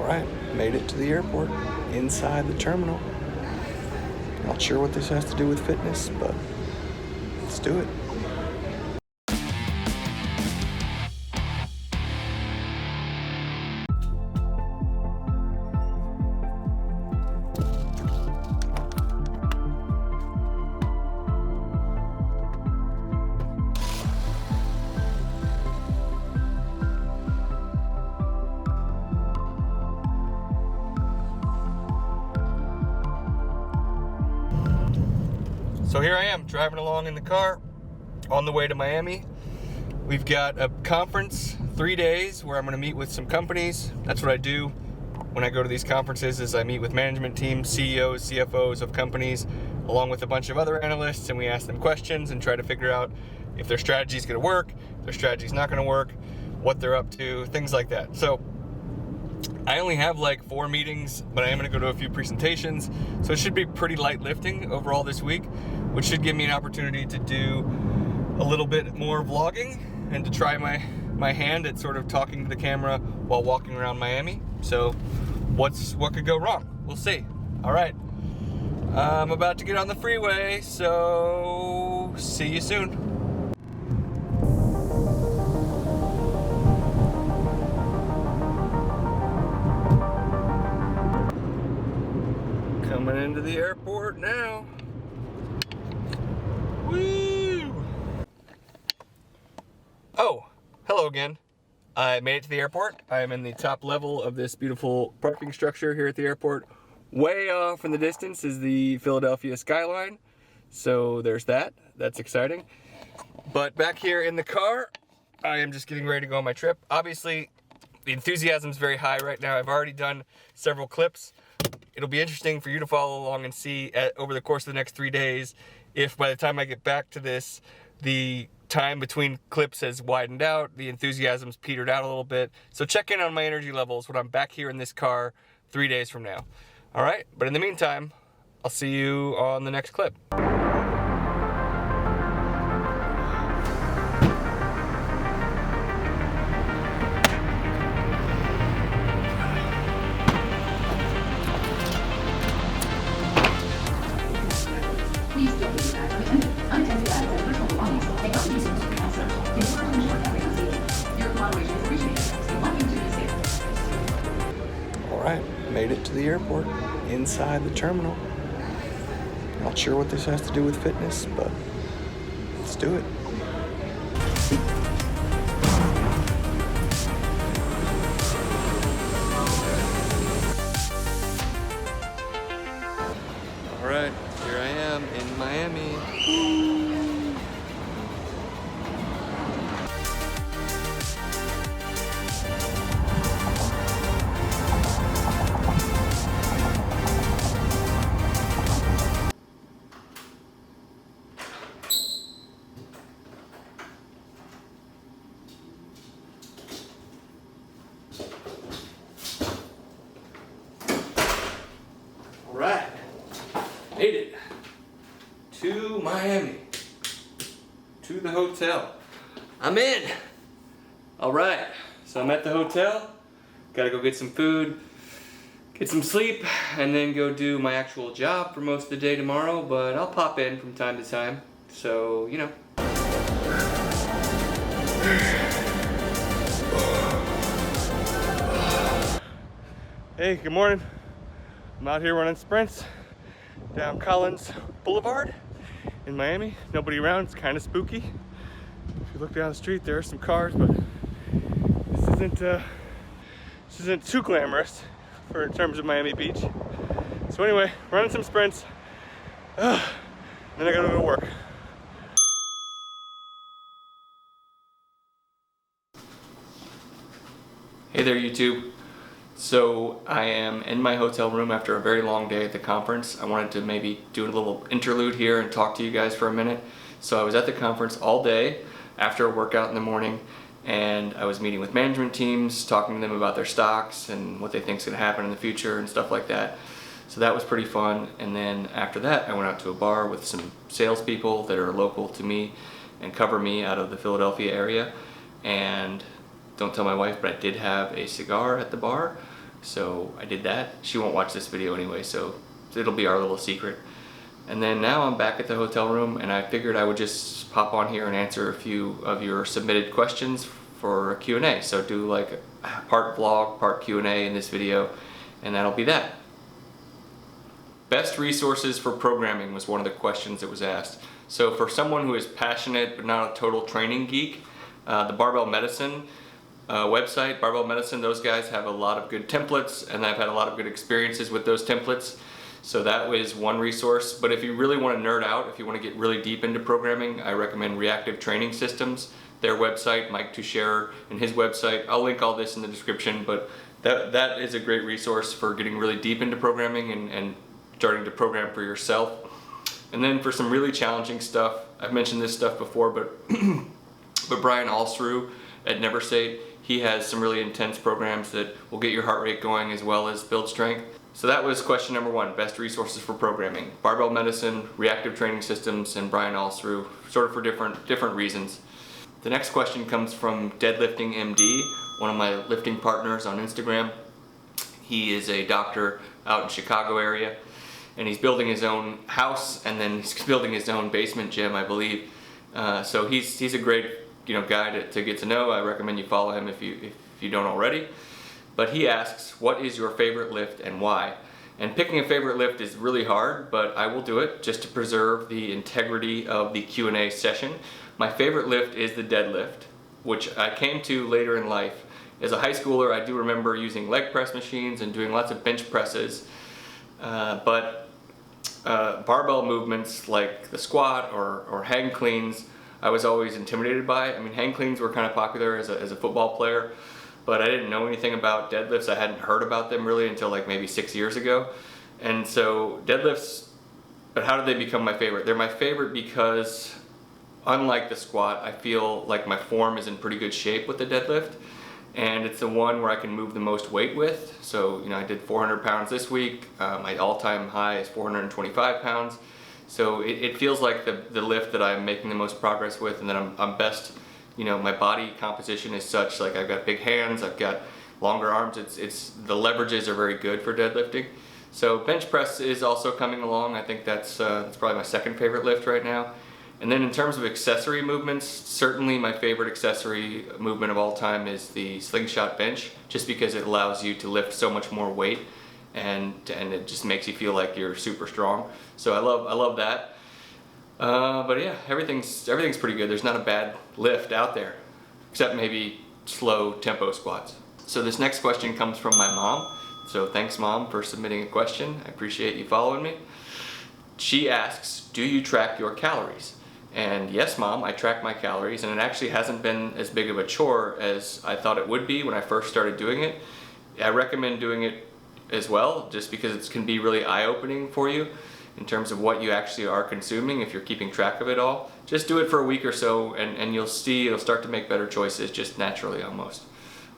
Alright, made it to the airport, inside the terminal. Not sure what this has to do with fitness, but let's do it. So here I am, driving along in the car on the way to Miami. We've got a conference, 3 days, where I'm going to meet with some companies. That's what I do when I go to these conferences, is I meet with management teams, CEOs, CFOs of companies, along with a bunch of other analysts, and we ask them questions and try to figure out if their strategy is going to work, if their strategy is not going to work, what they're up to, things like that. So I only have like 4 meetings, but I am going to go to a few presentations, so it should be pretty light lifting overall this week, which should give me an opportunity to do a little bit more vlogging and to try my hand at sort of talking to the camera while walking around Miami. So what could go wrong? We'll see. All right, I'm about to get on the freeway, so see you soon. Coming into the airport now. Woo! Oh, hello again. I made it to the airport. I am in the top level of this beautiful parking structure here at the airport. Way off in the distance is the Philadelphia skyline. So there's that. That's exciting. But back here in the car, I am just getting ready to go on my trip. Obviously, the enthusiasm is very high right now. I've already done several clips. It'll be interesting for you to follow along and see over the course of the next 3 days if by the time I get back to this, the time between clips has widened out, the enthusiasm's petered out a little bit. So check in on my energy levels when I'm back here in this car 3 days from now. All right, but in the meantime, I'll see you on the next clip. Alright, made it to the airport, inside the terminal. Not sure what this has to do with fitness, but let's do it. Alright, here I am in Miami. Woo! Alright, made it to Miami, to the hotel. I'm in. Alright, so I'm at the hotel, gotta go get some food, get some sleep, and then go do my actual job for most of the day tomorrow, but I'll pop in from time to time, so, you know. Hey, good morning. I'm out here running sprints down Collins Boulevard in Miami. Nobody around, it's kind of spooky. If you look down the street, there are some cars, but this isn't too glamorous in terms of Miami Beach. So anyway, running some sprints, then I gotta go to work. Hey there, YouTube. So I am in my hotel room after a very long day at the conference. I wanted to maybe do a little interlude here and talk to you guys for a minute. So I was at the conference all day after a workout in the morning, and I was meeting with management teams, talking to them about their stocks and what they think is going to happen in the future and stuff like that. So that was pretty fun. And then after that, I went out to a bar with some salespeople that are local to me and cover me out of the Philadelphia area. And don't tell my wife, but I did have a cigar at the bar, So I did that. She won't watch this video anyway, so it'll be our little secret. And then now I'm back at the hotel room, and I figured I would just pop on here and answer a few of your submitted questions for a Q&A. So do like part vlog, part Q&A in this video, and that'll be that. Best resources for programming was one of the questions that was asked. So for someone who is passionate but not a total training geek, the Barbell Medicine website, Barbell Medicine, those guys have a lot of good templates, and I've had a lot of good experiences with those templates. So that was one resource. But if you really want to nerd out, if you want to get really deep into programming, I recommend Reactive Training Systems, their website, Mike Tuchscherer and his website. I'll link all this in the description, but that is a great resource for getting really deep into programming and starting to program for yourself. And then for some really challenging stuff, I've mentioned this stuff before, but Brian Alsruhe at Neverstate, he has some really intense programs that will get your heart rate going as well as build strength. So that was question number one, best resources for programming. Barbell Medicine, Reactive Training Systems, and Brian Alsruhe, sort of for different reasons. The next question comes from Deadlifting MD, one of my lifting partners on Instagram. He is a doctor out in Chicago area, and he's building his own house, and then he's building his own basement gym, I believe. So he's a great guy to get to know. I recommend you follow him if you don't already. But he asks, what is your favorite lift and why? And picking a favorite lift is really hard, but I will do it just to preserve the integrity of the Q&A session. My favorite lift is the deadlift, which I came to later in life. As a high schooler, I do remember using leg press machines and doing lots of bench presses, but barbell movements like the squat or hang cleans, I was always intimidated by. I mean, hang cleans were kind of popular as a football player, but I didn't know anything about deadlifts. I hadn't heard about them really until like maybe 6 years ago. And so deadlifts, but how did they become my favorite? They're my favorite because unlike the squat, I feel like my form is in pretty good shape with the deadlift. And it's the one where I can move the most weight with. So, I did 400 pounds this week. My all-time high is 425 pounds. So it feels like the lift that I'm making the most progress with, and that I'm best. My body composition is such, like I've got big hands, I've got longer arms. It's the leverages are very good for deadlifting. So bench press is also coming along. I think that's probably my second favorite lift right now. And then in terms of accessory movements, certainly my favorite accessory movement of all time is the slingshot bench, just because it allows you to lift so much more weight, and it just makes you feel like you're super strong. So I love that. But yeah, everything's pretty good. There's not a bad lift out there, except maybe slow tempo squats. So this next question comes from my mom. So thanks, Mom, for submitting a question. I appreciate you following me. She asks, do you track your calories? And yes, Mom, I track my calories, and it actually hasn't been as big of a chore as I thought it would be when I first started doing it. I recommend doing it as well, just because it can be really eye-opening for you in terms of what you actually are consuming if you're keeping track of it all. Just do it for a week or so, and you'll start to make better choices just naturally almost.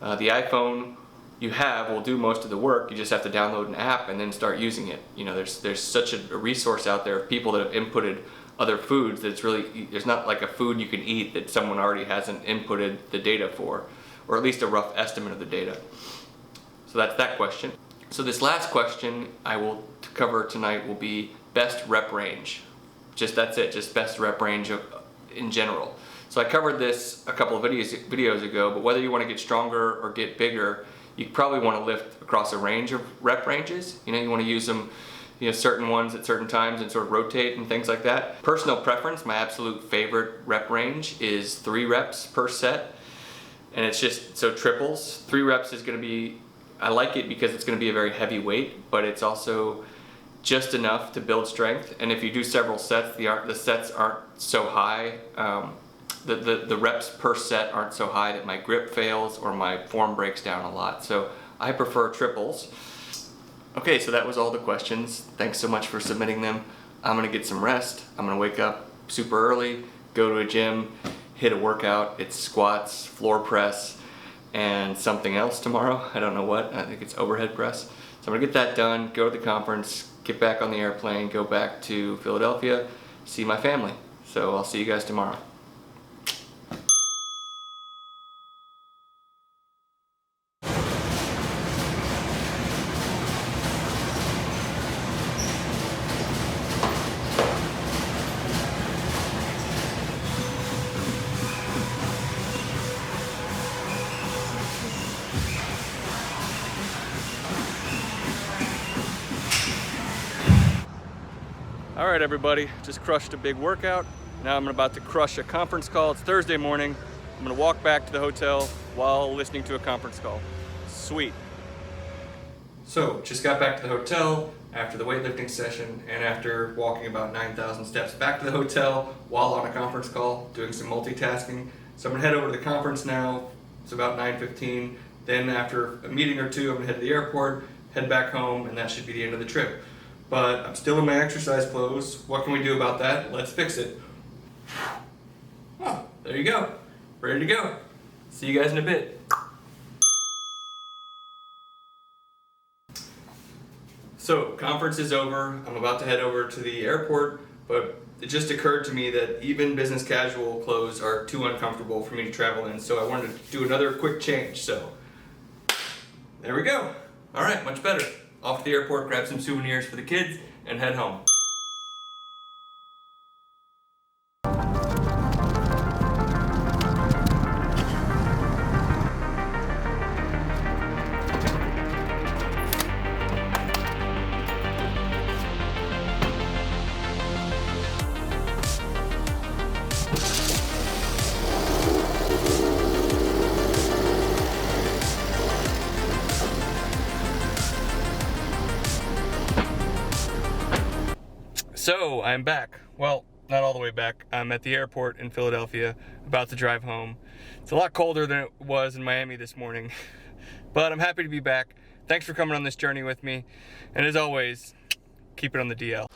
The iPhone you have will do most of the work. You just have to download an app and then start using it. There's such a resource out there of people that have inputted other foods that there's not like a food you can eat that someone already hasn't inputted the data for, or at least a rough estimate of the data. So that's that question. So this last question I will cover tonight will be best rep range. That's it, just best rep range in general. So I covered this a couple of videos ago, but whether you want to get stronger or get bigger, you probably want to lift across a range of rep ranges. You want to use them, certain ones at certain times and sort of rotate and things like that. Personal preference, my absolute favorite rep range is 3 reps per set. And it's just, so triples, 3 reps is going to be, I like it because it's going to be a very heavy weight, but it's also just enough to build strength. And if you do several sets, the sets aren't so high, the reps per set aren't so high that my grip fails or my form breaks down a lot. So I prefer triples. Okay, so that was all the questions. Thanks so much for submitting them. I'm gonna get some rest. I'm gonna wake up super early, go to a gym, hit a workout. It's squats, floor press, and something else tomorrow. I don't know what, I think it's overhead press. So I'm gonna get that done, go to the conference, get back on the airplane, go back to Philadelphia, see my family. So I'll see you guys tomorrow. All right, everybody, just crushed a big workout. Now I'm about to crush a conference call. It's Thursday morning. I'm gonna walk back to the hotel while listening to a conference call. Sweet. So, just got back to the hotel after the weightlifting session and after walking about 9,000 steps back to the hotel while on a conference call, doing some multitasking. So I'm gonna head over to the conference now. It's about 9:15. Then after a meeting or two, I'm gonna head to the airport, head back home, and that should be the end of the trip. But I'm still in my exercise clothes. What can we do about that? Let's fix it. Oh, there you go. Ready to go. See you guys in a bit. So, conference is over. I'm about to head over to the airport, but it just occurred to me that even business casual clothes are too uncomfortable for me to travel in, so I wanted to do another quick change. So, there we go. All right, much better. Off to the airport, grab some souvenirs for the kids, and head home. So, I'm back. Well, not all the way back. I'm at the airport in Philadelphia, about to drive home. It's a lot colder than it was in Miami this morning, but I'm happy to be back. Thanks for coming on this journey with me, and as always, keep it on the DL.